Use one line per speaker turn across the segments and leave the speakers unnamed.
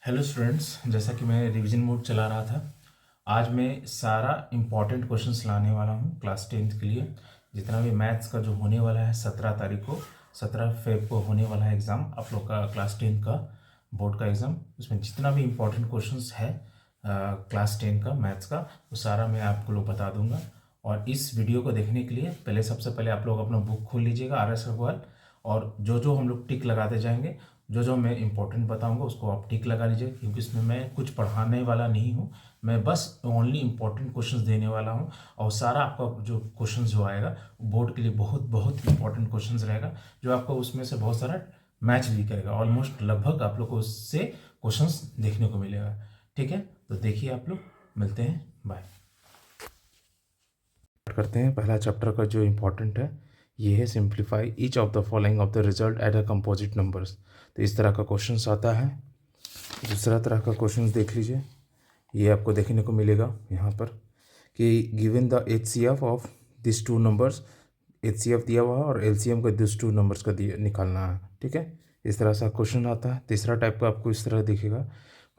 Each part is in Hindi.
हेलो स्टूडेंट्स, जैसा कि मैं रिवीजन मोड चला रहा था, आज मैं सारा इम्पॉर्टेंट क्वेश्चंस लाने वाला हूँ क्लास 10th के लिए। जितना भी मैथ्स का जो होने वाला है 17 तारीख को, 17 फेब को होने वाला है एग्ज़ाम आप लोग का, क्लास 10 का बोर्ड का एग्ज़ाम। उसमें जितना भी इम्पोर्टेंट क्वेश्चंस है क्लास 10 का मैथ्स का, वो सारा मैं आपको लोग बता दूंगा। और इस वीडियो को देखने के लिए पहले सबसे पहले आप लोग अपना बुक खोल लीजिएगा RS अग्रवाल, और जो जो हम लोग टिक लगाते जाएंगे, जो जो मैं इंपॉर्टेंट बताऊंगा उसको आप टिक लगा लीजिए, क्योंकि इसमें मैं कुछ पढ़ाने वाला नहीं हूँ, मैं बस ओनली इंपॉर्टेंट क्वेश्चंस देने वाला हूँ। और सारा आपका जो क्वेश्चंस जो आएगा बोर्ड के लिए बहुत बहुत इंपॉर्टेंट क्वेश्चंस रहेगा, जो आपको उसमें से बहुत सारा मैच भी करेगा। ऑलमोस्ट लगभग आप लोग को उससे क्वेश्चंस देखने को मिलेगा। ठीक है, तो देखिए आप लोग, मिलते हैं, बाय। करते हैं। पहला चैप्टर का जो इम्पोर्टेंट है ये है simplify each of the following of the result at a composite numbers. तो इस तरह का क्वेश्चंस आता है। दूसरा तरह का क्वेश्चंस देख लीजिए, ये आपको देखने को मिलेगा यहाँ पर कि given the HCF of this two numbers. HCF दिया हुआ है और LCM का दिस टू नंबर्स का दिया निकालना है। ठीक है, इस तरह से क्वेश्चन आता है। तीसरा टाइप का आपको इस तरह दिखेगा,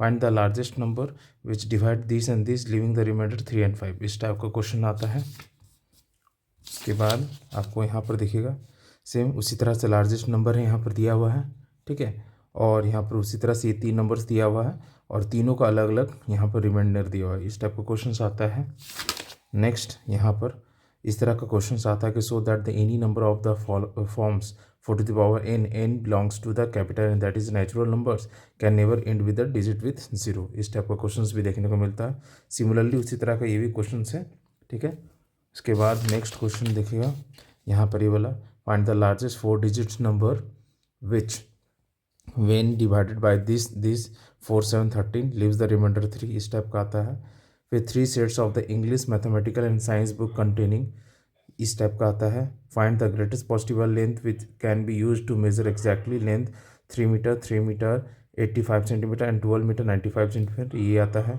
find the largest number which divide this and this leaving the remainder 3 and 5। इस टाइप का क्वेश्चन आता है। उसके बाद आपको यहाँ पर दिखेगा सेम उसी तरह से लार्जेस्ट नंबर है यहाँ पर दिया हुआ है। ठीक है, और यहाँ पर उसी तरह से ये 3 नंबर्स दिया हुआ है और तीनों का अलग अलग यहाँ पर रिमाइंडर दिया हुआ है। इस टाइप का क्वेश्चन आता है। नेक्स्ट यहाँ पर इस तरह का क्वेश्चन आता है कि so that the any number of the forms 4 to the power n belongs to the capital and that is natural numbers can never end with the digit with 0। इस टाइप का क्वेश्चंस भी देखने को मिलता है। सिमिलरली उसी तरह का ये भी क्वेश्चन है। ठीक है, उसके बाद नेक्स्ट क्वेश्चन देखिएगा यहाँ पर ये वाला, find the largest 4 digits number which when divided by this 4 7 13 leaves the remainder 3। इस टाइप का आता है। फिर 3 sets of the English mathematical and science book containing, इस टाइप का आता है। Find the greatest possible length which can be use to measure exactly length 3 metre 3 metre 85 centimetre and 12 metre 95 centimetre, ये आता है।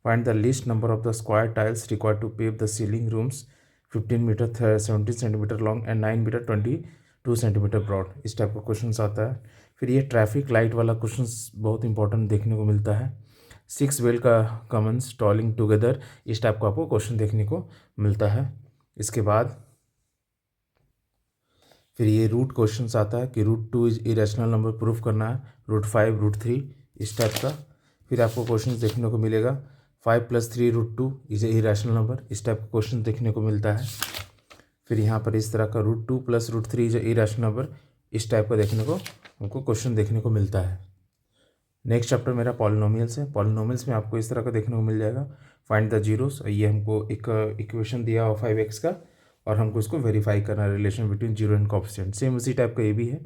Find the least number of the square tiles required to pave the ceiling rooms 15 metre 17 centimetre long and 9 metre 22 centimetre broad. इस टाइप का क्वेश्चन आता है। फिर ये ट्रैफिक लाइट वाला क्वेश्चन बहुत इंपॉर्टेंट देखने को मिलता है। 6 वेल का कमन स्टॉलिंग टुगेदर, इस टाइप का आपको क्वेश्चन देखने को मिलता है। इसके बाद फिर ये रूट क्वेश्चन आता है कि √2 इज इरेशनल नंबर प्रूफ करना है, √5 √3, इस टाइप का। फिर आपको क्वेश्चन देखने को मिलेगा 5 + 3 √2 इज ए इरेशनल नंबर, इस टाइप का क्वेश्चन देखने को मिलता है। फिर यहाँ पर इस तरह का √2 + √3 इज ए इरेशनल नंबर, इस टाइप का देखने को हमको क्वेश्चन देखने को मिलता है। नेक्स्ट चैप्टर मेरा पॉलिनोमियल्स है। पॉलिनोमियल्स में आपको इस तरह का देखने को मिल जाएगा, फाइंड द जीरोस। ये हमको एक इक्वेशन दिया हुआ 5x का, और हमको इसको वेरीफाई करना है, relation between zero and coefficient. Same उसी टाइप का ये भी है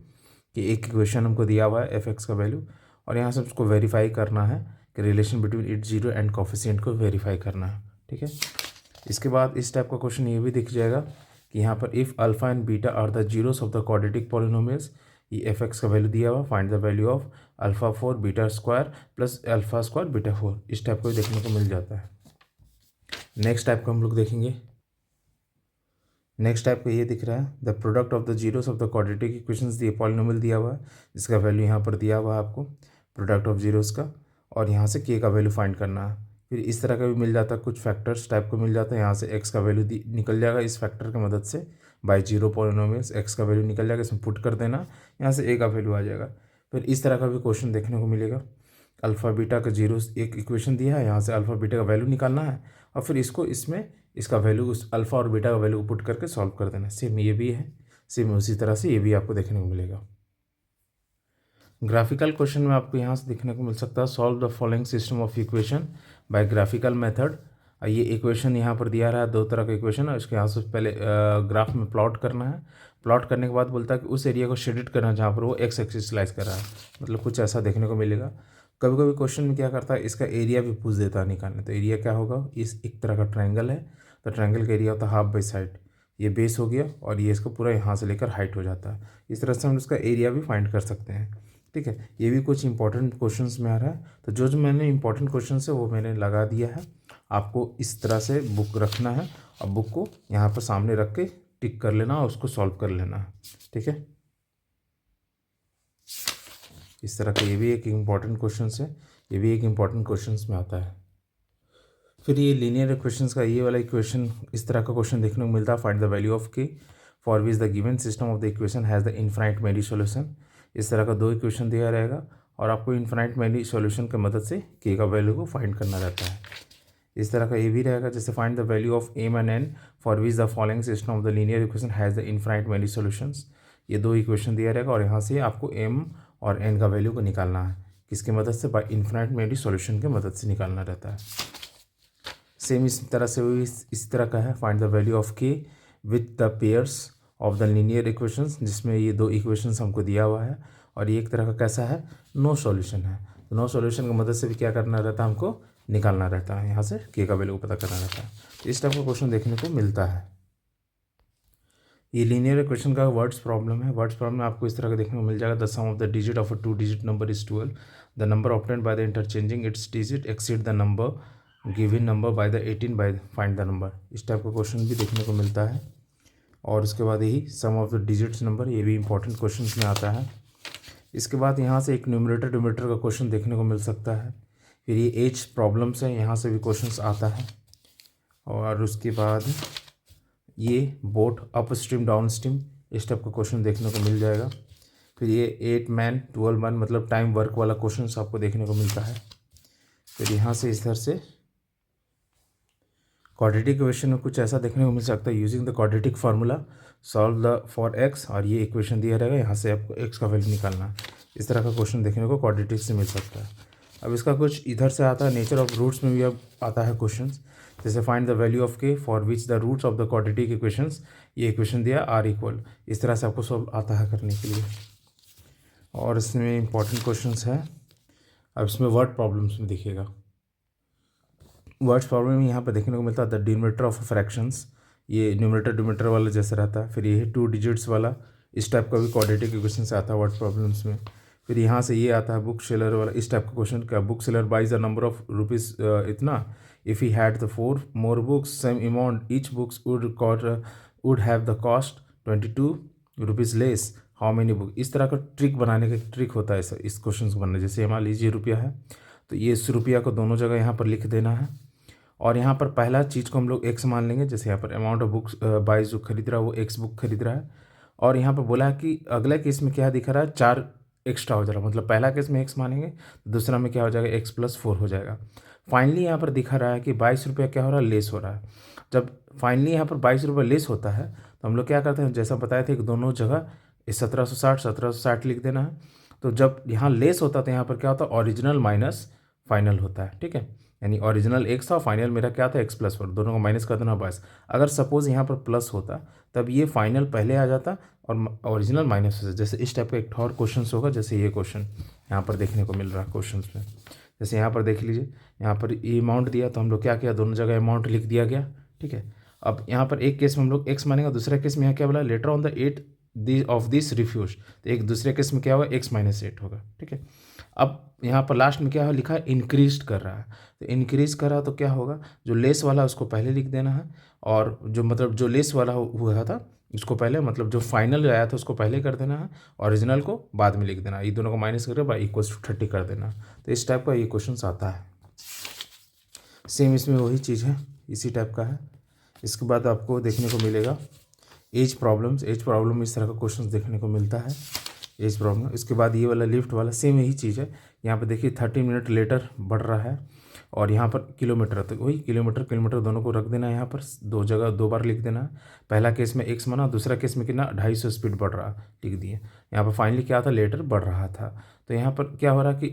कि एक इक्वेशन हमको दिया हुआ है f(x) का वैल्यू, और यहाँ से उसको वेरीफाई करना है कि relation between it zero and coefficient को वेरीफाई करना है। ठीक है, इसके बाद इस टाइप का क्वेश्चन ये भी दिख जाएगा कि यहाँ पर if alpha and beta are the zeros of the quadratic polynomials, ये f(x) का वैल्यू दिया हुआ, find the value of alpha 4 beta square plus alpha square beta 4, इस टाइप को देखने को मिल जाता है। नेक्स्ट टाइप का हम लोग देखेंगे। नेक्स्ट टाइप का ये दिख रहा है, the product of the zeros of the quadratic equations दिए, पॉलिनोमियल दिया हुआ है जिसका वैल्यू यहाँ पर दिया हुआ है आपको, प्रोडक्ट ऑफ जीरोस का, और यहाँ से k का वैल्यू फाइंड करना है। फिर इस तरह का भी मिल जाता है, कुछ फैक्टर्स टाइप को मिल जाता है। यहाँ से x का वैल्यू निकल जाएगा इस फैक्टर की मदद से, बाय जीरो पॉलिनोमियल्स x का वैल्यू निकल जाएगा, इसमें पुट कर देना, यहाँ से a का वैल्यू आ जाएगा। फिर इस तरह का भी क्वेश्चन देखने को मिलेगा, अल्फ़ा बीटा का जीरो एक इक्वेशन दिया है, यहाँ से अल्फ़ा बीटा का वैल्यू निकालना है, और फिर इसको इसमें इसका वैल्यू उस अल्फ़ा और बीटा का वैल्यू को पुट करके सॉल्व कर देना। सेम ये भी है, सेम उसी तरह से ये भी आपको देखने को मिलेगा। ग्राफिकल क्वेश्चन में आपको यहाँ से देखने को मिल सकता है, solve the following system of equation by graphical method. ये इक्वेशन यहाँ पर दिया रहा है, दो तरह का इक्वेशन है, इसके यहाँ से पहले ग्राफ में प्लॉट करना है। प्लॉट करने के बाद बोलता है कि उस एरिया को शेडेड करना है जहाँ पर वो एक्स एक्सिस स्लाइस कर रहा है, मतलब कुछ ऐसा देखने को मिलेगा। कभी कभी क्वेश्चन में क्या करता है, इसका एरिया भी पूछ देता है निकालने। तो एरिया क्या होगा, इस एक तरह का ट्रायंगल है, तो ट्रायंगल का एरिया होता है हाफ बाई साइड, ये बेस हो गया और ये इसका पूरा यहाँ से लेकर हाइट हो जाता है। इस तरह से हम इसका एरिया भी फाइंड कर सकते हैं। ठीक है, ये भी कुछ इंपॉर्टेंट क्वेश्चंस में आ रहा है। तो जो जो मैंने इंपॉर्टेंट क्वेश्चन है वो मैंने लगा दिया है। आपको इस तरह से बुक रखना है और बुक को यहाँ पर सामने रख के टिक कर लेना और उसको सॉल्व कर लेना है। ठीक है, इस तरह का ये भी एक इम्पॉर्टेंट क्वेश्चन है, ये भी एक इम्पॉर्टेंट क्वेश्चन में आता है। फिर ये लीनियर इक्वेशंस का ये वाला इक्वेशन, इस तरह का क्वेश्चन देखने को मिलता है। Find the value of k for which the given system of the equation has the infinite many solution. इस तरह का दो इक्वेशन दिया रहेगा और आपको इन्फाइनाइट मेनी सॉल्यूशन की मदद से के का वैल्यू को फाइंड करना रहता है। इस तरह का ये भी रहेगा, जैसे find the value of m and n for which the following system of the linear equation has the infinite many solutions. ये दो इक्वेशन दिया रहेगा और यहाँ से आपको एम और एन का वैल्यू को निकालना है। किसकी मदद से? बाय इन्फाइनाइट मेनी सॉल्यूशन की मदद से निकालना रहता है। सेम इस तरह से इस तरह का है, फाइंड द वैल्यू ऑफ के with the pairs of the linear equations, जिसमें ये दो इक्वेशंस हमको दिया हुआ है और ये एक तरह का कैसा है? नो सॉल्यूशन है। तो नो सॉल्यूशन की मदद से भी क्या करना रहता है? हमको निकालना रहता है, यहाँ से के का वैल्यू को पता करना रहता है। तो इस टाइप का क्वेश्चन देखने को मिलता है। ये लीनियर इक्वेशन का वर्ड्स प्रॉब्लम है। वर्ड्स प्रॉब्लम में आपको इस तरह का देखने को मिल जाएगा। The sum of the digit of a 2 digit number is 12। The number obtained by the interchanging its digit exceed the number given number by the 18 by find the number. इस टाइप का क्वेश्चन भी देखने को मिलता है। और उसके बाद यही sum of the digits number, ये भी इंपॉर्टेंट क्वेश्चन में आता है। इसके बाद यहाँ से एक न्यूमरेटर डिनोमिनेटर का क्वेश्चन देखने को मिल सकता है। फिर ये एज प्रॉब्लम्स है, यहाँ से भी क्वेश्चन आता है। और उसके बाद ये boat up stream down stream, इस टाइप का क्वेश्चन देखने को मिल जाएगा। फिर ये 8 मैन 12 मैन मतलब टाइम वर्क वाला क्वेश्चन आपको देखने को मिलता है। फिर यहाँ से इस तरह से क्वाड्रेटिक इक्वेशन में कुछ ऐसा देखने को मिल सकता है। Using the quadratic formula solve the for x, और ये इक्वेशन दिया रहेगा, यहाँ से आपको एक्स का वैल्यू निकालना है। इस तरह का क्वेश्चन देखने को क्वाड्रेटिक से मिल सकता है। अब इसका कुछ इधर से आता है, नेचर ऑफ रूट्स में भी अब आता है क्वेश्चन, जैसे find the value of k for which the roots of the quadratic equations. ये इक्वेशन दिया आर इक्वल, इस तरह से आपको सब आता है करने के लिए। और इसमें इंपॉर्टेंट क्वेश्चंस है। अब इसमें वर्ड प्रॉब्लम्स में देखिएगा। वर्ड्स प्रॉब्लम में यहाँ पर देखने को मिलता है द डिनोमिनेटर ऑफ फ्रैक्शंस, ये न्यूमरेटर डिनोमिनेटर वाला जैसा रहता है। फिर ये 2 डिजिट्स वाला, इस टाइप का भी क्वाड्रेटिक इक्वेशन से आता है वर्ड प्रॉब्लम्स में। फिर यहाँ से ये आता है बुक सेलर वाला, इस टाइप का क्वेश्चन का, book seller buys the number of rupees इतना, if he had the 4 more books same amount each books would have the cost 22 rupees less, how many book. इस तरह का ट्रिक बनाने का ट्रिक होता है इस क्वेश्चन को बनने। जैसे मान लीजिए रुपया है, तो ये इस रुपया को दोनों जगह यहाँ पर लिख देना है और यहाँ पर पहला चीज़ को हम लोग एक्स मान लेंगे। जैसे यहाँ पर अमाउंट ऑफ बुक्स बाइज जो खरीद रहा है वो एक्स बुक खरीद रहा है। और यहाँ पर बोला है कि अगले केस में क्या दिखा रहा है? 4 एक्स्ट्रा हो जा रहा है, मतलब पहला केस में एक्स मानेंगे तो दूसरा में क्या हो जाएगा? एक्स प्लस 4 हो जाएगा। फाइनली यहाँ पर दिखा रहा है कि 22 रुपया क्या हो रहा है? लेस हो रहा है। जब फाइनली यहाँ पर 22 रुपये लेस होता है तो हम लोग क्या करते हैं, जैसा बताए थे कि दोनों जगह 1760 लिख देना है। तो जब यहाँ लेस होता है तो यहाँ पर क्या होता है? ओरिजिनल माइनस फाइनल होता है, ठीक है। यानी ओरिजिनल एक्स था, फाइनल मेरा क्या था? एक्स प्लस 4, दोनों को माइनस कर देना 22। अगर सपोज यहाँ पर प्लस होता तब ये फाइनल पहले आ जाता और ओरिजिनल माइनस हो। जैसे इस टाइप का एक और क्वेश्चन होगा, जैसे ये क्वेश्चन यहाँ पर देखने को मिल रहा है क्वेश्चन में। जैसे यहाँ पर देख लीजिए, यहाँ पर ये अमाउंट दिया तो हम लोग क्या किया? दोनों जगह अमाउंट लिख दिया गया, ठीक है। अब यहाँ पर एक केस में हम लोग एक्स मानेंगे, दूसरे केस में यहाँ क्या बोला? Later on the 8 of this refuse, तो एक दूसरे केस में क्या होगा? एक्स माइनस 8 होगा, ठीक है। अब यहाँ पर लास्ट में क्या है लिखा है? इंक्रीज कर रहा है, तो इंक्रीज कर रहा है तो क्या होगा? जो लेस वाला उसको पहले लिख देना है और जो मतलब जो लेस वाला हुआ था उसको पहले, मतलब जो फाइनल आया था उसको पहले कर देना है, ओरिजिनल को बाद में लिख देना है। ये दोनों को माइनस करके बाई इक्वल्स टू 30 कर देना। तो इस टाइप का ये क्वेश्चन आता है। सेम इसमें वही चीज़ है, इसी टाइप का है। इसके बाद आपको देखने को मिलेगा एज प्रॉब्लम्स। एज प्रॉब्लम में इस तरह का क्वेश्चन देखने को मिलता है, एज प्रॉब्लम। इसके बाद ये वाला लिफ्ट वाला सेम यही चीज़ है। यहाँ पे देखिए 30 मिनट लेटर बढ़ रहा है और यहाँ पर किलोमीटर, तो वही किलोमीटर दोनों को रख देना है। यहाँ पर दो जगह 2 बार लिख देना है। पहला केस में एक्स माना, दूसरा केस में कितना? 250 स्पीड बढ़ रहा, लिख दिए। यहाँ पर फाइनली क्या था? लेटर बढ़ रहा था। तो यहाँ पर क्या हो रहा है कि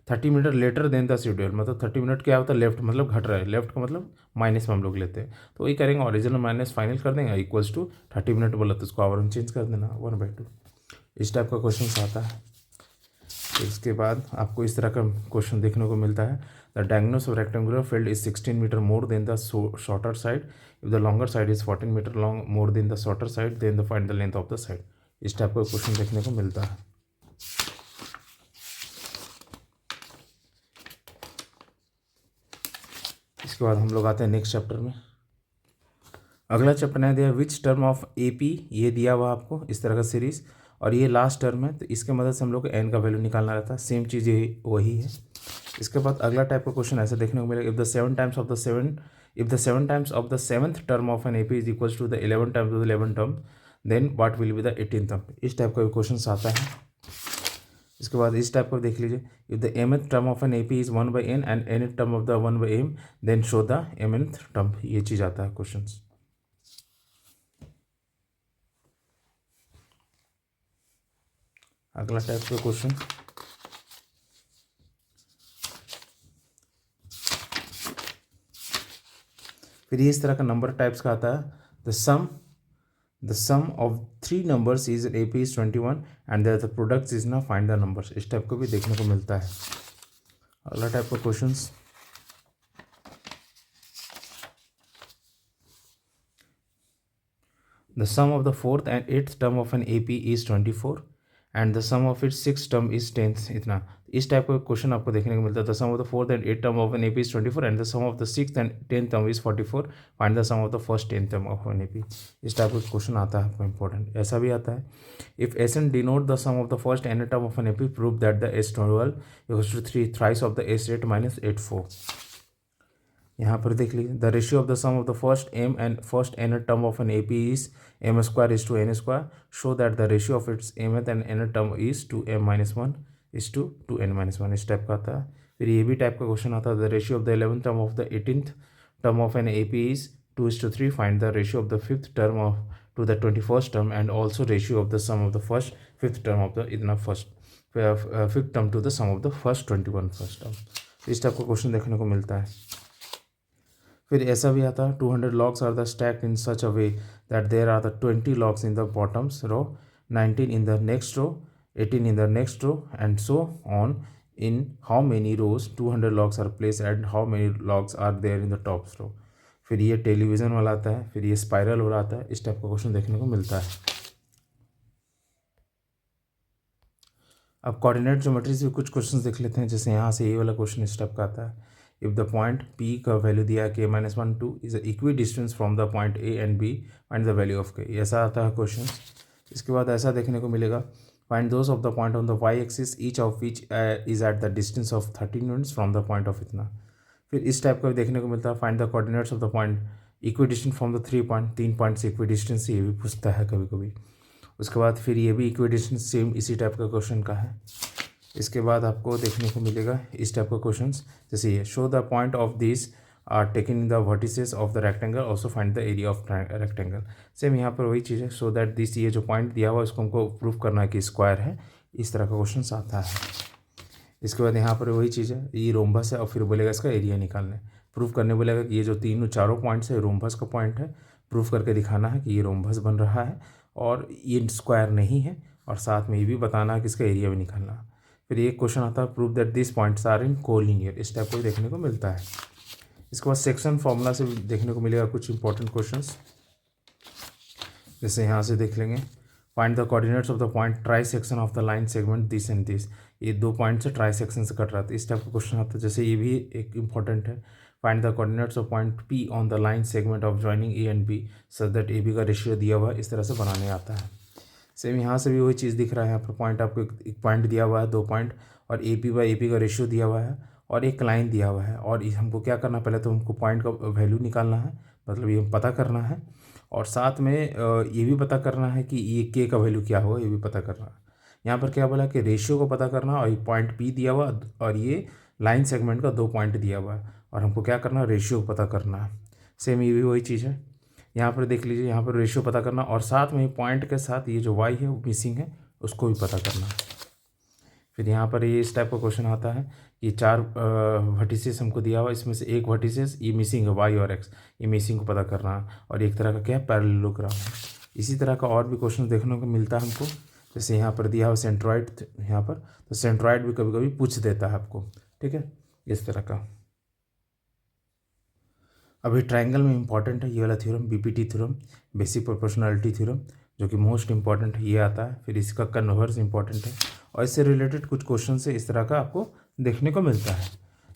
30 minute later than the schedule, मतलब 30 मिनट क्या होता है? लेफ्ट मतलब घट रहा है, लेफ्ट का मतलब माइनस में हम लोग लेते हैं। तो वही करेंगे, ओरिजिनल माइनस फाइनल कर देंगे इक्वल्स टू 30 मिनट बोला तो उसको आवर में चेंज कर देना 1/2। इस टाइप का क्वेश्चन आता है। इसके बाद आपको इस तरह का क्वेश्चन देखने को मिलता है। The diagonals of rectangular field is 16 metre more than the shorter side, if the longer side is 14 metre long more than the shorter side, then the find the length of the side. इस टाइप का क्वेश्चन देखने को मिलता है। इसके बाद हम लोग आते हैं नेक्स्ट चैप्टर में। अगला चैप्टर नया दिया विच टर्म ऑफ एपी, ये दिया हुआ आपको इस तरह का सीरीज। और ये लास्ट टर्म है, तो इसके मदद से हम लोग को एन का वैल्यू निकालना रहता है। सेम चीज़ ये वही है। इसके बाद अगला टाइप का क्वेश्चन ऐसे देखने को मिलेगा, if the seven times of the seventh term of an AP is equals to the 11 times of the 11th term, then what will be the 18th term. इस टाइप का भी क्वेश्चन आता है। इसके बाद इस टाइप का देख लीजिए, if the mth term of an AP is 1/n and nth term of the 1/m, then show the mth term. ये चीज़ आता है क्वेश्चन। अगला टाइप का क्वेश्चन, फिर ये इस तरह का नंबर टाइप्स का आता है। The sum of 3 numbers is AP is 21 and the product is ना फाइंड द नंबर्स। इस टाइप को भी देखने को मिलता है। अगला टाइप का questions, the sum of the 4th and 8th term of an AP is 24 and the sum of its 6th term is 10th। इतना इस टाइप का क्वेश्चन आपको देखने को मिलता है। The sum of the 4th and 8th term of an AP is 24 and the sum of the 6th and 10th term is 44, find the sum of the first 10th term of an AP। इस टाइप का क्वेश्चन आता है आपको इंपॉर्टेंट। ऐसा भी आता है, if Sn denote the sum of the first n term of an AP, prove that the S12 equals to 3 thrice of the S8 minus 8/4। यहाँ पर देख लीजिए, the ratio of the sum of the first m and first n term of an AP is m square is to n square, show that the ratio of its mth and nth term is to m-1 is to 2n-1। इस टाइप का आता है। फिर ये भी टाइप का क्वेश्चन आता है, the ratio of the 11th term of the 18th term of an AP is 2:3, find the ratio of the 5th term of to the 21st term and also ratio of the sum of the first 5th term of the इतना first 5th term to the sum of the first 21 first term. इस टाइप का क्वेश्चन देखने को मिलता है। फिर ऐसा भी आता है, 200 logs are the stacked in such a way that there are the 20 logs in the bottom row, 19 in the next row, 18 in the next row, and so on. In how many rows 200 logs are placed and how many logs are there in the top row। फिर ये टेलीविज़न वाला आता है, फिर ये स्पाइरल वाला आता है। इस टाइप का क्वेश्चन देखने को मिलता है। अब कोऑर्डिनेट ज्योमेट्री से कुछ क्वेश्चन देख लेते हैं। जैसे यहाँ से ये वाला क्वेश्चन इस टाइप का आता है, इफ द पॉइंट P का वैल्यू दिया है k-1 2 is equi distance from the point A and B, find the value of k। ऐसा आता है क्वेश्चन। इसके बाद ऐसा देखने को मिलेगा, find those of the point on the y axis each of which is at the distance of 13 units from the point of इतना। फिर इस टाइप का भी देखने को मिलता है, find the coordinates of the point equi distance from the 3 point से इक्वी डिस्टेंस, ये भी पूछता है कभी कभी। उसके बाद फिर ये भी इक्वी डिस्टेंस सेम इसी टाइप का क्वेश्चन का है। इसके बाद आपको देखने को मिलेगा इस टाइप का क्वेश्चंस, जैसे ये, show the point of this are taken in the vertices of the rectangle, also find the area of rectangle. Same यहाँ पर वही चीज़ है, सो दैट दिस, ये जो पॉइंट दिया हुआ है उसको हमको प्रूव करना है कि स्क्वायर है। इस तरह का क्वेश्चन आता है। इसके बाद यहाँ पर वही चीज़ है, ये रोम्बस है और फिर बोलेगा इसका एरिया निकालने, प्रूव करने बोलेगा कि ये जो चारों पॉइंट्स है रोम्बस का पॉइंट है, प्रूव करके दिखाना है कि ये रोम्बस बन रहा है और ये स्क्वायर नहीं है, और साथ में ये भी बताना है कि इसका एरिया भी निकालना है। फिर एक क्वेश्चन आता है, prove that this points are in collinear. इस टाइप को देखने को मिलता है। इसके बाद सेक्शन फॉर्मूला से देखने को मिलेगा कुछ इंपॉर्टेंट क्वेश्चंस। जैसे यहाँ से देख लेंगे, find the coordinates of the point try section of the line segment this and this. ये 2 पॉइंट से ट्राई सेक्शन से कट रहा था। इस टाइप का क्वेश्चन आता है। जैसे ये भी एक इंपॉर्टेंट है, find the coordinates of point P on the line segment of joining A and B such that AB का रेशियो दिया हुआ है। इस तरह से बनाने आता है। सेम यहाँ से भी वही चीज़ दिख रहा है। यहाँ पर पॉइंट आपको एक पॉइंट दिया हुआ है, 2 पॉइंट, और AP का रेशियो दिया हुआ है और एक लाइन दिया हुआ है। और हमको क्या करना, पहले तो हमको पॉइंट का वैल्यू निकालना है, मतलब ये पता करना है, और साथ में ये भी पता करना है कि ये K का वैल्यू क्या होगा, ये भी पता करना है। यहाँ पर क्या बोला कि रेशियो को पता करना, और ये पॉइंट P दिया हुआ और ये लाइन सेगमेंट का 2 पॉइंट दिया हुआ है, और हमको क्या करना है, रेशियो को पता करना है। सेम ये भी वही चीज़ है। यहाँ पर देख लीजिए, यहाँ पर रेशियो पता करना, और साथ में पॉइंट के साथ ये जो y है वो मिसिंग है, उसको भी पता करना है। फिर यहाँ पर ये इस टाइप का क्वेश्चन आता है कि 4 वर्टिसेस हमको दिया हुआ, इसमें से एक वर्टिसेस ये मिसिंग है, y और x, ये मिसिंग को पता करना है, और एक तरह का क्या है, पैरेललोग्राम है। इसी तरह का और भी क्वेश्चन देखने को मिलता है हमको। जैसे यहाँ पर दिया हुआ सेंट्रॉइड, यहाँ पर तो सेंट्रॉइड भी कभी कभी पूछ देता है आपको, ठीक है, इस तरह का। अभी ट्रायंगल में इंपॉर्टेंट है ये वाला theorem, BPT theorem, basic proportionality theorem, जो कि मोस्ट इंपॉर्टेंट है, ये आता है। फिर इसका कन्वर्स इंपॉर्टेंट है, और इससे रिलेटेड कुछ क्वेश्चन से इस तरह का आपको देखने को मिलता है।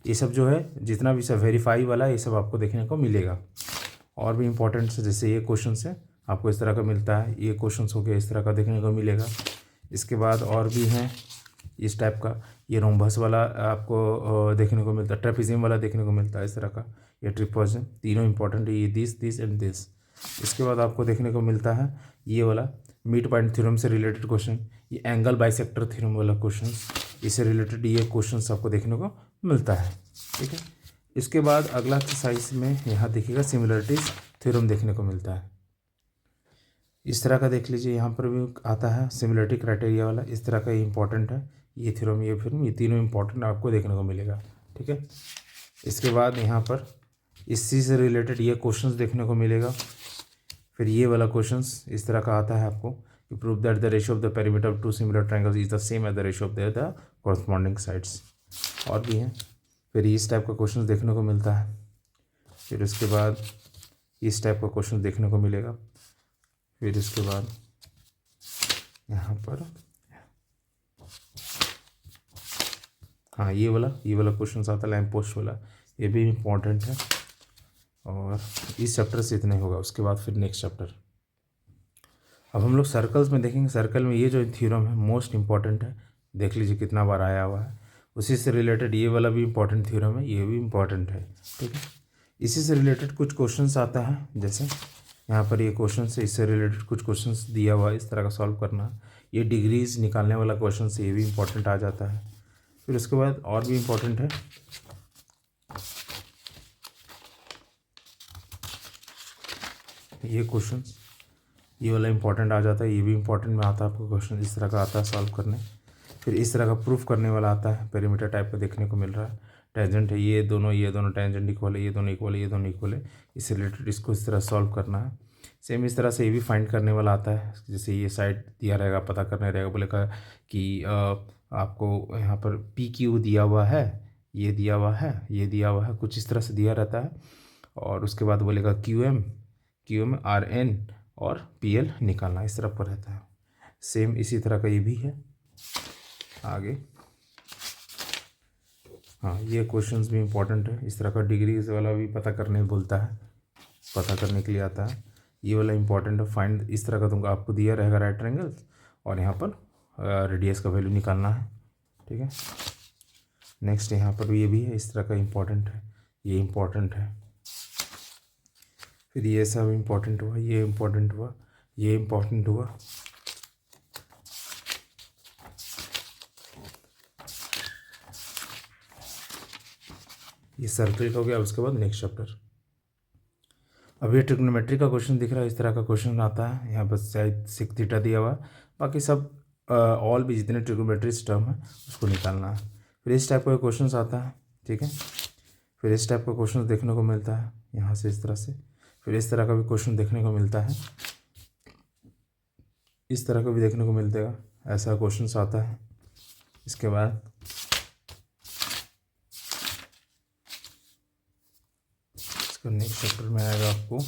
ये सब जो है जितना भी सब वेरीफाई वाला, ये सब आपको देखने को मिलेगा। और भी इंपॉर्टेंट है, जैसे ये क्वेश्चन से आपको इस तरह का मिलता है, ये क्वेश्चन हो गया इस तरह का देखने को मिलेगा। इसके बाद और भी हैं इस टाइप का, ये रोम्बस वाला आपको देखने को मिलता है, ट्रेपेजियम वाला देखने को मिलता है इस तरह का, ये ट्रिपॉजियम, तीनों इंपॉर्टेंट है, ये दिस एंड दिस। इसके बाद आपको देखने को मिलता है ये वाला मिड पॉइंट थ्योरम से रिलेटेड क्वेश्चन, ये एंगल बाइसेक्टर थ्योरम वाला क्वेश्चन, इससे रिलेटेड ये क्वेश्चन आपको देखने को मिलता है। ठीक है, इसके बाद अगला एक्सरसाइज में यहाँ देखिएगा सिमिलरिटीज थ्योरम देखने को मिलता है, इस तरह का देख लीजिए, यहाँ पर भी आता है सिमिलरिटी क्राइटेरिया वाला, इस तरह का ये इंपॉर्टेंट है, ये थ्योरम ये थ्योरम, ये तीनों इंपॉर्टेंट आपको देखने को मिलेगा। ठीक है, इसके बाद यहाँ पर इसी से रिलेटेड ये क्वेश्चंस देखने को मिलेगा, फिर ये वाला क्वेश्चंस इस तरह का आता है आपको कि prove that the ratio of the perimeter of two similar triangles is the same as the ratio of the corresponding sides, और भी हैं। फिर इस टाइप का क्वेश्चन देखने को मिलता है, फिर उसके बाद इस टाइप का क्वेश्चन देखने को मिलेगा, फिर इसके बाद यहाँ पर हाँ ये वाला क्वेश्चन आता है लैम्प पोस्ट वाला, ये भी इम्पोर्टेंट है, और इस चैप्टर से इतना ही होगा। उसके बाद फिर नेक्स्ट चैप्टर, अब हम लोग सर्कल्स में देखेंगे। सर्कल में ये जो थ्योरम है मोस्ट इंपॉर्टेंट है, देख लीजिए कितना बार आया हुआ है। उसी से रिलेटेड ये वाला भी इंपॉर्टेंट थ्योरम है, ये भी इंपॉर्टेंट है। ठीक है, इसी से रिलेटेड कुछ क्वेश्चंस आता है, जैसे यहाँ पर ये क्वेश्चन से इससे रिलेटेड कुछ क्वेश्चंस दिया हुआ है, इस तरह का सॉल्व करना। ये डिग्रीज निकालने वाला क्वेश्चन से ये भी इंपॉर्टेंट आ जाता है। फिर उसके बाद और भी इंपॉर्टेंट है, ये क्वेश्चन, ये वाला इंपॉर्टेंट आ जाता है, ये भी इंपॉर्टेंट में आता है आपको क्वेश्चन, इस तरह का आता है सॉल्व करने। फिर इस तरह का प्रूफ करने वाला आता है, पेरीमीटर टाइप का देखने को मिल रहा है, टेंजेंट है, ये दोनों टेंजेंट इक्वल है, ये दोनों इक्वल है, ये दोनों इक्वल है, इससे रिलेटेड इसको इस तरह सॉल्व करना है। सेम इस तरह से ये भी फाइंड करने वाला आता है, जैसे ये साइड दिया रहेगा, पता करने रहेगा, बोलेगा कि आपको यहाँ पर पी क्यू दिया हुआ है, ये दिया हुआ है, ये दिया हुआ है, कुछ इस तरह से दिया रहता है, और उसके बाद बोलेगा क्यू एम आर एन और पी एल निकालना, इस तरह पर रहता है। सेम इसी तरह का ये भी है आगे। हाँ ये क्वेश्चंस भी इंपॉर्टेंट है, इस तरह का डिग्रीज वाला भी पता करने बोलता है, पता करने के लिए आता है, ये वाला इंपॉर्टेंट है। फाइंड, इस तरह का तुमको आपको दिया रहेगा राइट ट्रायंगल, और यहाँ पर रेडियस का वैल्यू निकालना है। ठीक है, नेक्स्ट यहाँ पर ये भी है, इस तरह का इंपॉर्टेंट है, ये इंपॉर्टेंट है। फिर ये सब इंपॉर्टेंट हुआ, ये इंपॉर्टेंट हुआ, ये इंपॉर्टेंट हुआ। ये सर्कल का हो गया। उसके बाद नेक्स्ट चैप्टर, अब ये ट्रिग्नोमेट्री का क्वेश्चन दिख रहा है, इस तरह का क्वेश्चन आता है, यहाँ पर शायद सिक थीटा दिया हुआ, बाकी सब ऑल भी जितने ट्रिग्नोमेट्री टर्म है उसको निकालना है। फिर इस टाइप का क्वेश्चन आता है। ठीक है, फिर इस टाइप का क्वेश्चन देखने को मिलता है यहाँ से, इस तरह से। फिर इस तरह का भी क्वेश्चन देखने को मिलता है, इस तरह का भी देखने को मिलेगा, ऐसा क्वेश्चन आता है। इसके बाद इसका नेक्स्ट चैप्टर में आएगा, आपको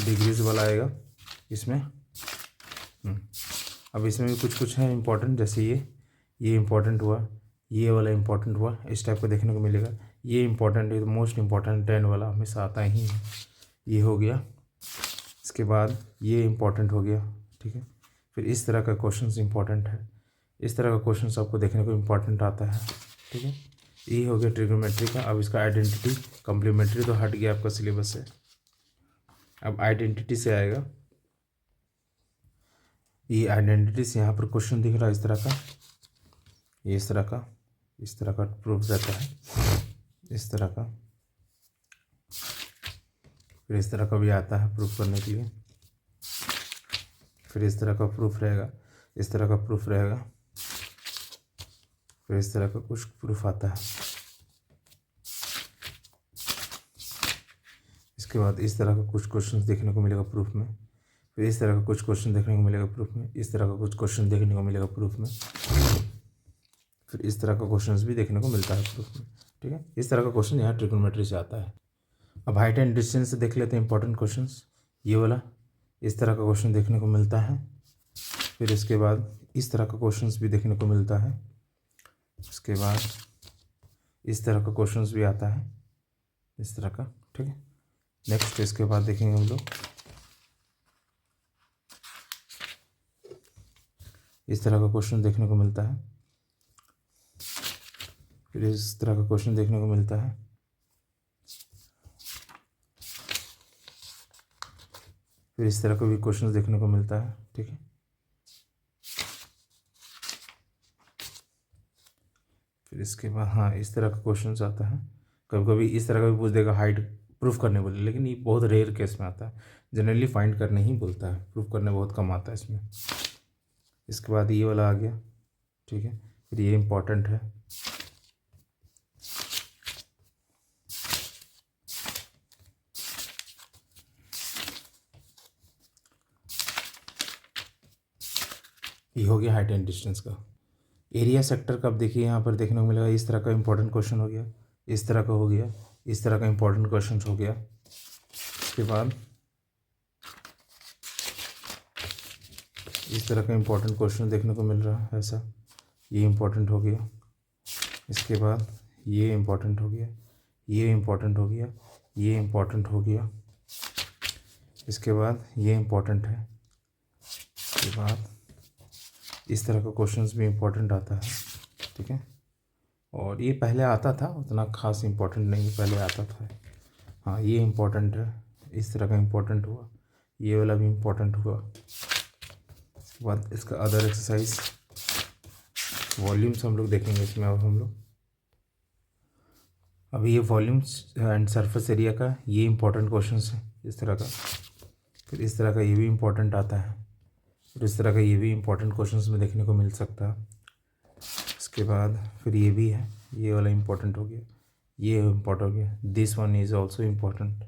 डिग्रीज वाला आएगा इसमें। अब इसमें भी कुछ है इंपॉर्टेंट, जैसे ये इंपॉर्टेंट हुआ, ये वाला इंपॉर्टेंट हुआ, इस टाइप का देखने को मिलेगा। ये इंपॉर्टेंट है, मोस्ट इंपॉर्टेंट 10 वाला हमेशा आता ही है, ये हो गया। इसके बाद ये इंपॉर्टेंट हो गया। ठीक है, फिर इस तरह का क्वेश्चन इंपॉर्टेंट है, इस तरह का क्वेश्चन आपको देखने को इंपॉर्टेंट आता है। ठीक है, ये हो गया ट्रिग्नोमेट्री का। अब इसका आइडेंटिटी, कम्प्लीमेंट्री तो हट गया आपका सिलेबस से, अब आइडेंटिटी से आएगा। ये आइडेंटिटी से यहाँ पर क्वेश्चन दिख रहा है इस तरह का, ये इस तरह का प्रूफ रहता है, इस तरह का। फिर इस तरह का भी आता है प्रूफ करने के लिए, फिर इस तरह का प्रूफ रहेगा, इस तरह का प्रूफ रहेगा, फिर इस तरह का कुछ प्रूफ आता है। इसके बाद इस तरह का कुछ क्वेश्चन देखने को मिलेगा प्रूफ में, फिर इस तरह का कुछ क्वेश्चन देखने को मिलेगा प्रूफ में, इस तरह का कुछ क्वेश्चन देखने को मिलेगा प्रूफ में, फिर इस तरह का क्वेश्चन भी देखने को मिलता है प्रूफ में। ठीक है, इस तरह का क्वेश्चन यहाँ ट्रिग्नोमेट्री से आता है। अब हाइट एंड डिस्टेंस से देख लेते हैं इंपॉर्टेंट क्वेश्चंस। ये वाला इस तरह का क्वेश्चन देखने को मिलता है, फिर इसके बाद इस तरह का क्वेश्चंस भी देखने को मिलता है, उसके बाद इस तरह का क्वेश्चंस भी आता है, इस तरह का। ठीक है, नेक्स्ट इसके बाद देखेंगे हम लोग इस तरह का क्वेश्चन देखने को मिलता है। फिर इस तरह का क्वेश्चन देखने को मिलता है। फिर इस तरह का भी क्वेश्चन देखने को मिलता है। ठीक है, फिर इसके बाद हाँ इस तरह का क्वेश्चन आता है। कभी कभी इस तरह का भी पूछ देगा हाइट प्रूफ करने बोले, लेकिन ये बहुत रेयर केस में आता है। जनरली फाइंड करने ही बोलता है, प्रूफ करने बहुत कम आता है इसमें। इसके बाद ये वाला आ गया। ठीक है, फिर ये इम्पोर्टेंट है। ये हो गया हाइट एंड डिस्टेंस का। एरिया सेक्टर का अब देखिए यहाँ पर देखने को मिलेगा, इस तरह का इंपॉर्टेंट क्वेश्चन हो गया, इस तरह का हो गया, इस तरह का इंपॉर्टेंट क्वेश्चन हो गया। उसके बाद इस तरह का इंपॉर्टेंट क्वेश्चन देखने को मिल रहा है ऐसा, ये इंपॉर्टेंट हो गया। इसके बाद ये इंपॉर्टेंट हो गया, ये इंपॉर्टेंट हो गया, ये इंपॉर्टेंट हो गया। इसके बाद ये इंपॉर्टेंट है। इसके बाद इस तरह का क्वेश्चंस भी इम्पोर्टेंट आता है। ठीक है, और ये पहले आता था, उतना खास इम्पोर्टेंट नहीं पहले आता था। हाँ ये इम्पोर्टेंट है, इस तरह का इम्पोर्टेंट हुआ, ये वाला भी इम्पोर्टेंट हुआ। इसके बाद इसका अदर एक्सरसाइज वॉल्यूम्स हम लोग देखेंगे इसमें। अब हम लोग अभी ये वॉल्यूम्स एंड सरफेस एरिया का ये इम्पोर्टेंट क्वेश्चन है इस तरह का। फिर इस तरह का ये भी इम्पोर्टेंट आता है। फिर इस तरह का ये भी इम्पोर्टेंट क्वेश्चंस में देखने को मिल सकता है। इसके बाद फिर ये भी है, ये वाला इम्पोर्टेंट हो गया, ये इम्पोर्टेंट हो गया, this one is also important.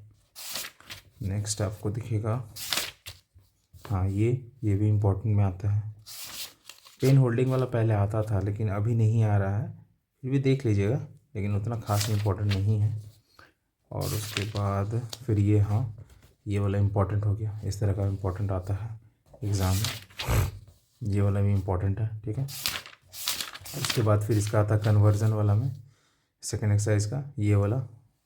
Next आपको दिखेगा हाँ ये भी इम्पोर्टेंट में आता है। पेन होल्डिंग वाला पहले आता था लेकिन अभी नहीं आ रहा है, फिर भी देख लीजिएगा, लेकिन उतना खास इम्पोर्टेंट नहीं है। और उसके बाद फिर ये हाँ ये वाला इम्पोर्टेंट हो गया, इस तरह का इम्पोर्टेंट आता है एग्ज़ाम में, ये वाला भी इम्पोर्टेंट है। ठीक है, इसके बाद फिर इसका आता है कन्वर्जन वाला में, सेकेंड एक्सरसाइज का ये वाला,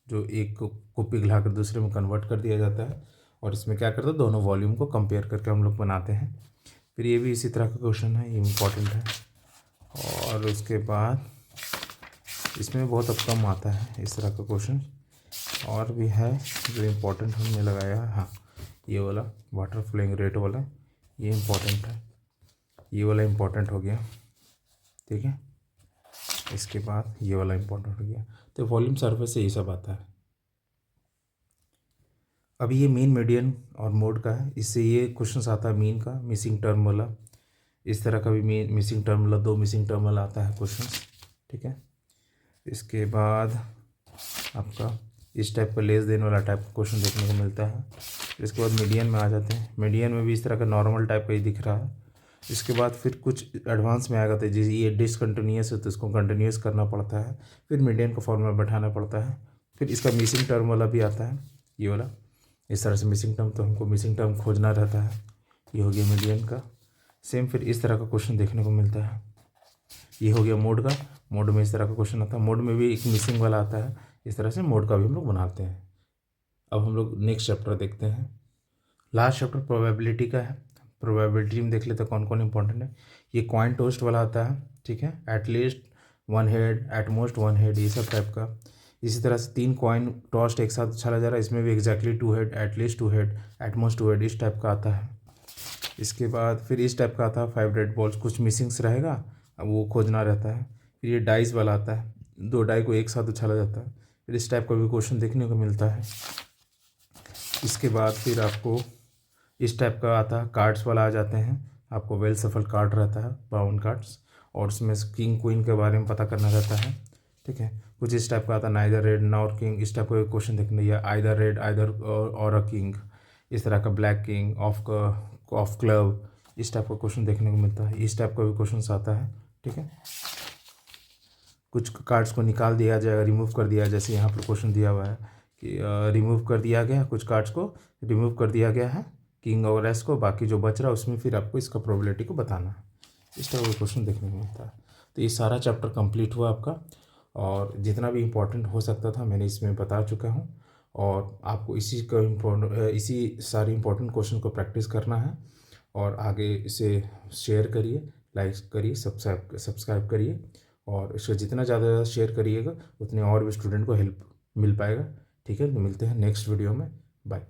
जो एक को पिघला कर दूसरे में कन्वर्ट कर दिया जाता है, और इसमें क्या करते हैं दोनों वॉल्यूम को कंपेयर करके हम लोग बनाते हैं। फिर ये भी इसी तरह का क्वेश्चन है, ये इम्पोर्टेंट है। और उसके बाद इसमें बहुत अब कम आता है इस तरह का क्वेश्चन, और भी है जो इम्पोर्टेंट हमने लगाया है। हाँ ये वाला वाटर फ्लोइंग रेट वाला, ये इम्पोर्टेंट है, ये वाला इम्पोर्टेंट हो गया। ठीक है, इसके बाद ये वाला इम्पोर्टेंट हो गया। तो वॉल्यूम सरफेस से ये सब आता है। अभी ये मीन मीडियन और मोड का है, इससे ये क्वेश्चन आता है मीन का, मिसिंग टर्म वाला। इस तरह का भी मीन मिसिंग टर्म वाला, दो मिसिंग टर्म वाला आता है क्वेश्चन। ठीक है, इसके बाद आपका इस टाइप का लेस देन वाला टाइप का क्वेश्चन देखने को मिलता है। इसके बाद मीडियन में आ जाते हैं, मीडियन में भी इस तरह का नॉर्मल टाइप का ही दिख रहा है। इसके बाद फिर कुछ एडवांस में आ जाता है, जैसे ये डिसकंटिन्यूस है तो इसको कंटिन्यूस करना पड़ता है, फिर मीडियन को फॉर्म में बैठाना पड़ता है। फिर इसका मिसिंग टर्म वाला भी आता है, ये वाला इस तरह से मिसिंग टर्म, तो हमको मिसिंग टर्म खोजना रहता है। ये हो गया मीडियन का। सेम फिर इस तरह का क्वेश्चन देखने को मिलता है, ये हो गया मोड का। मोड में इस तरह का क्वेश्चन आता है, मोड में भी एक मिसिंग वाला आता है। इस तरह से मोड का भी हम लोग बनाते हैं। अब हम लोग नेक्स्ट चैप्टर देखते हैं। लास्ट चैप्टर प्रोबेबिलिटी का है। प्रोबेबिलिटी में देख लेते हैं कौन कौन इंपॉर्टेंट है। ये कॉइन टोस्ट वाला आता है। ठीक है, at least one head, at most one head, ये सब टाइप का। इसी तरह से 3 कॉइन टॉस्ट एक साथ चला जा रहा है, इसमें भी exactly 2 head, at least 2 head, at most 2 head, इस टाइप का आता है। इसके बाद फिर इस टाइप का आता है 5 रेड बॉल्स, कुछ मिसिंग्स रहेगा, अब वो खोजना रहता है। फिर ये डाइस वाला आता है, 2 डाई को एक साथ उछाला जाता है। फिर इस टाइप का भी क्वेश्चन देखने को मिलता है। इसके बाद फिर आपको इस टाइप का आता है, कार्ड्स वाला आ जाते हैं। आपको वेल सफल कार्ड रहता है, 52 कार्ड्स, और उसमें किंग क्वीन के बारे में पता करना रहता है। ठीक है, कुछ इस टाइप का आता है, नाइदर रेड नॉर किंग, इस टाइप का क्वेश्चन देखने या आइदर रेड आइदर और अ किंग, इस तरह का ब्लैक किंग ऑफ क्लब, इस टाइप का क्वेश्चन देखने को मिलता है। इस टाइप का भी क्वेश्चन आता है। ठीक है, कुछ कार्ड्स को निकाल दिया जाएगा, रिमूव कर दिया, जैसे यहाँ पर क्वेश्चन दिया हुआ है कि रिमूव कर दिया गया, कुछ कार्ड्स को रिमूव कर दिया गया है किंग और एस को, बाकी जो बच रहा है उसमें फिर आपको इसका प्रोबेबिलिटी को बताना है। इस टाइप का क्वेश्चन देखने को मिलता है। तो ये सारा चैप्टर कंप्लीट हुआ आपका, और जितना भी इम्पोर्टेंट हो सकता था मैंने इसमें बता चुका हूँ। और आपको इसी सारे इम्पोर्टेंट क्वेश्चन को प्रैक्टिस करना है, और आगे इसे शेयर करिए, लाइक करिए, सब्सक्राइब करिए, और इसको जितना ज़्यादा शेयर करिएगा उतने और भी स्टूडेंट को हेल्प मिल पाएगा। ठीक है, तो मिलते हैं नेक्स्ट वीडियो में। बाय।